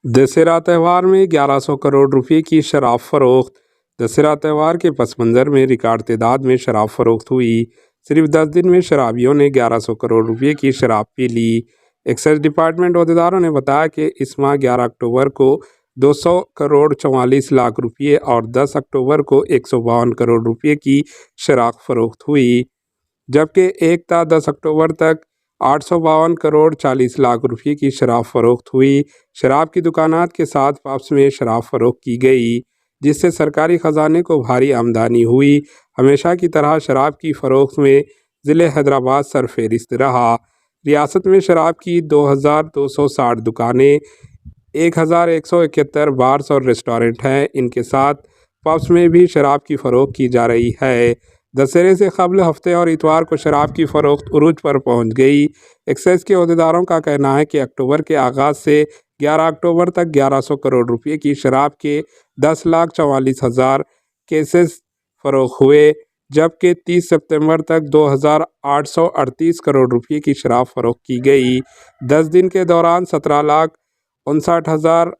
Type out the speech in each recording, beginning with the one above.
दशहरा त्यौहार में 1100 करोड़ रुपए की शराब फरोख्त। दशहरा त्यौहार के पस मंज़र में रिकॉर्ड तादाद में शराब फरोख्त हुई। सिर्फ 10 दिन में शराबियों ने 1100 करोड़ रुपए की शराब पी ली। एक्साइज डिपार्टमेंट अहदेदारों ने बताया कि इस माह 11 अक्टूबर को 200 करोड़ 44 लाख रुपए और 10 अक्टूबर को 152 करोड़ रुपए की शराब फरोख्त हुई, जबकि 1 था 10 अक्टूबर तक 852 करोड़ 40 लाख रुपए की शराब फरोख्त हुई। शराब की दुकानात के साथ पब्स में शराब फरोख्त की गई, जिससे सरकारी ख़जाने को भारी आमदनी हुई। हमेशा की तरह शराब की फ़रोख्त में ज़िले हैदराबाद सरफहरिस्त रहा। रियासत में शराब की 2260 दुकानें, 1171 बार्स और रेस्टोरेंट हैं। इनके साथ पब्स में भी शराब की फ़रोख्त की जा रही है। दशहरे से कबल हफ्ते और इतवार को शराब की फ़रोख्त उरूज पर पहुंच गई। एक्साइज के अहदेदारों का कहना है कि अक्टूबर के आगाज़ से 11 अक्टूबर तक 1100 करोड़ रुपए की शराब के 10,44,000 केसेस फ़रोख्त हुए, जबकि 30 सितंबर तक 2,838 करोड़ रुपए की शराब फ़रोख्त की गई। 10 दिन के दौरान 17,59,000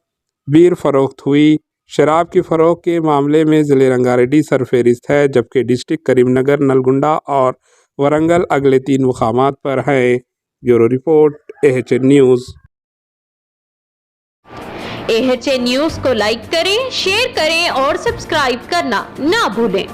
बीयर फ़रोख्त हुई। शराब की फ़रोख्त के मामले में ज़िले रंगारेड्डी सरफहरिस्त है, जबकि डिस्ट्रिक्ट करीमनगर, नलगुंडा और वरंगल अगले 3 मुकामात पर हैं। Bureau report, AHN news. AHN news को लाइक करें, शेयर करें और सब्सक्राइब करना ना भूलें।